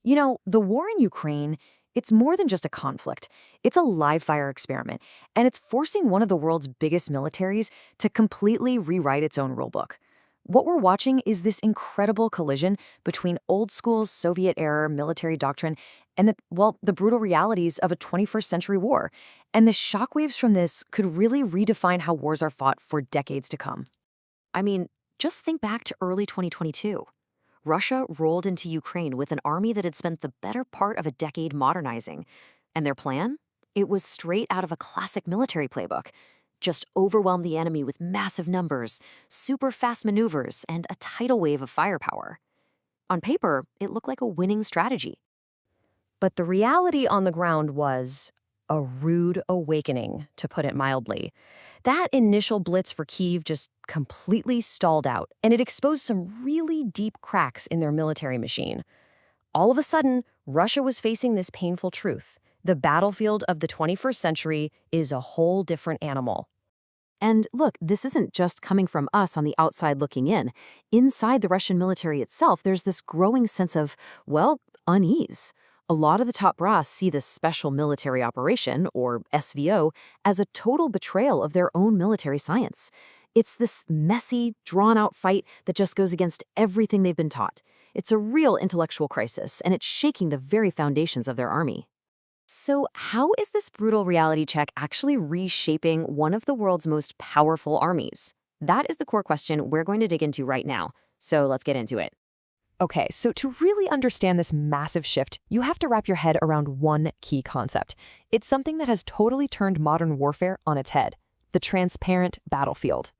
The war in Ukraine, it's more than just a conflict. It's a live fire experiment, and it's forcing one of the world's biggest militaries to completely rewrite its own rulebook. What we're watching is this incredible collision between old school Soviet-era military doctrine and the brutal realities of a 21st century war. And the shockwaves from this could really redefine how wars are fought for decades to come. I mean, just think back to early 2022. Russia rolled into Ukraine with an army that had spent the better part of a decade modernizing. And their plan? It was straight out of a classic military playbook. Just overwhelm the enemy with massive numbers, super fast maneuvers, and a tidal wave of firepower. On paper, it looked like a winning strategy. But the reality on the ground was a rude awakening, to put it mildly. That initial blitz for Kyiv just completely stalled out, and it exposed some really deep cracks in their military machine. All of a sudden, Russia was facing this painful truth. The battlefield of the 21st century is a whole different animal. And look, this isn't just coming from us on the outside looking in. Inside the Russian military itself, there's this growing sense of, unease. A lot of the top brass see this special military operation, or SVO, as a total betrayal of their own military science. It's this messy, drawn-out fight that just goes against everything they've been taught. It's a real intellectual crisis, and it's shaking the very foundations of their army. So how is this brutal reality check actually reshaping one of the world's most powerful armies? That is the core question we're going to dig into right now. So let's get into it. Okay, so to really understand this massive shift, you have to wrap your head around one key concept. It's something that has totally turned modern warfare on its head: the transparent battlefield.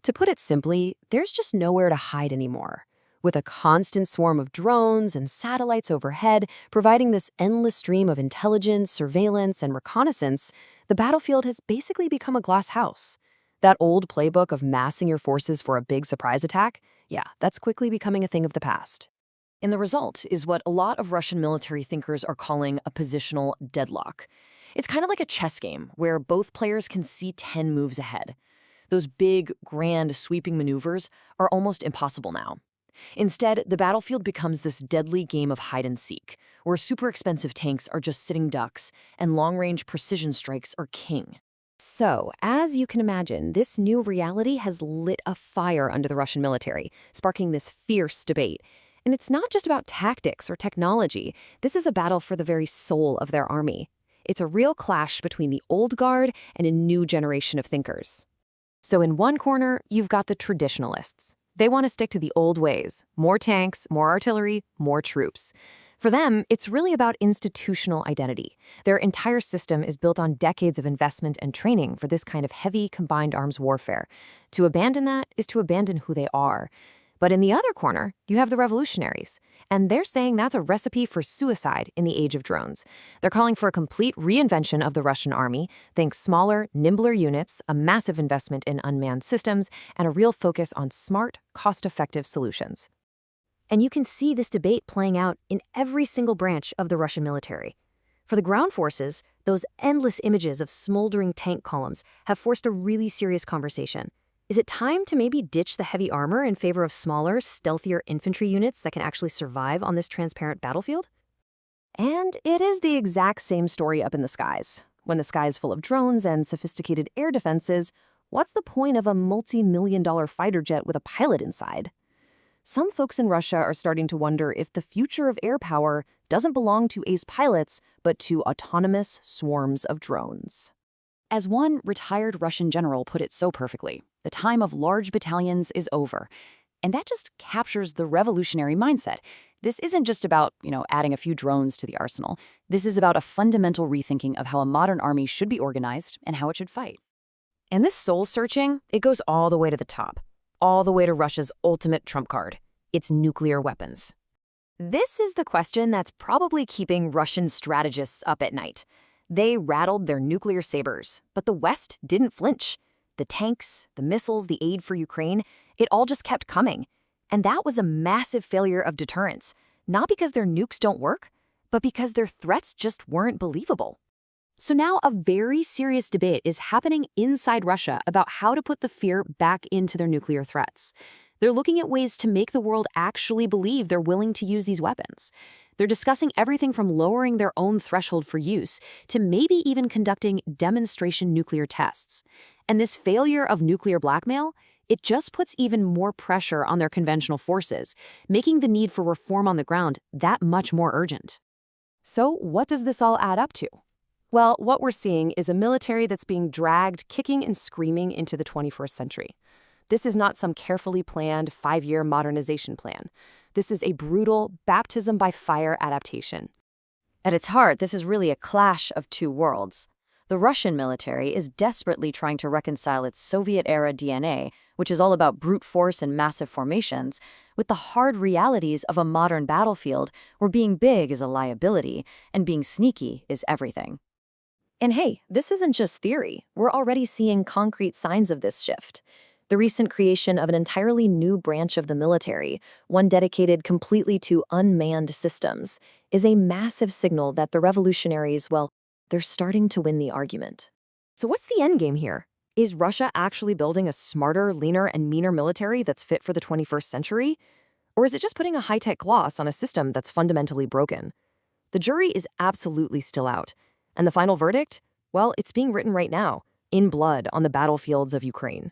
To put it simply, there's just nowhere to hide anymore. With a constant swarm of drones and satellites overhead providing this endless stream of intelligence, surveillance, and reconnaissance, the battlefield has basically become a glass house. That old playbook of massing your forces for a big surprise attack, yeah, that's quickly becoming a thing of the past. And the result is what a lot of Russian military thinkers are calling a positional deadlock. It's kind of like a chess game where both players can see 10 moves ahead. Those big, grand, sweeping maneuvers are almost impossible now. Instead, the battlefield becomes this deadly game of hide and seek, where super expensive tanks are just sitting ducks and long-range precision strikes are king. So, as you can imagine, this new reality has lit a fire under the Russian military, sparking this fierce debate. And it's not just about tactics or technology. This is a battle for the very soul of their army. It's a real clash between the old guard and a new generation of thinkers. So in one corner, you've got the traditionalists. They want to stick to the old ways: more tanks, more artillery, more troops. For them, it's really about institutional identity. Their entire system is built on decades of investment and training for this kind of heavy combined arms warfare. To abandon that is to abandon who they are. But in the other corner, you have the revolutionaries, and they're saying that's a recipe for suicide in the age of drones. They're calling for a complete reinvention of the Russian army, think smaller, nimbler units, a massive investment in unmanned systems, and a real focus on smart, cost-effective solutions. And you can see this debate playing out in every single branch of the Russian military. For the ground forces, those endless images of smoldering tank columns have forced a really serious conversation. Is it time to maybe ditch the heavy armor in favor of smaller, stealthier infantry units that can actually survive on this transparent battlefield? And it is the exact same story up in the skies. When the sky is full of drones and sophisticated air defenses, what's the point of a multi-million-dollar fighter jet with a pilot inside? Some folks in Russia are starting to wonder if the future of air power doesn't belong to ace pilots, but to autonomous swarms of drones. As one retired Russian general put it so perfectly, the time of large battalions is over. And that just captures the revolutionary mindset. This isn't just about, adding a few drones to the arsenal. This is about a fundamental rethinking of how a modern army should be organized and how it should fight. And this soul-searching, it goes all the way to the top, all the way to Russia's ultimate trump card: its nuclear weapons. This is the question that's probably keeping Russian strategists up at night. They rattled their nuclear sabers, but the West didn't flinch. The tanks, the missiles, the aid for Ukraine, it all just kept coming. And that was a massive failure of deterrence, not because their nukes don't work, but because their threats just weren't believable. So now a very serious debate is happening inside Russia about how to put the fear back into their nuclear threats. They're looking at ways to make the world actually believe they're willing to use these weapons. They're discussing everything from lowering their own threshold for use to maybe even conducting demonstration nuclear tests. And this failure of nuclear blackmail, it just puts even more pressure on their conventional forces, making the need for reform on the ground that much more urgent. So what does this all add up to? Well, what we're seeing is a military that's being dragged kicking and screaming into the 21st century. This is not some carefully planned 5-year modernization plan. This is a brutal baptism by fire adaptation. At its heart, this is really a clash of two worlds. The Russian military is desperately trying to reconcile its Soviet-era DNA, which is all about brute force and massive formations, with the hard realities of a modern battlefield where being big is a liability and being sneaky is everything. And hey, this isn't just theory. We're already seeing concrete signs of this shift. The recent creation of an entirely new branch of the military, one dedicated completely to unmanned systems, is a massive signal that the revolutionaries, well, they're starting to win the argument. So what's the endgame here? Is Russia actually building a smarter, leaner, and meaner military that's fit for the 21st century? Or is it just putting a high-tech gloss on a system that's fundamentally broken? The jury is absolutely still out. And the final verdict? Well, it's being written right now, in blood on the battlefields of Ukraine.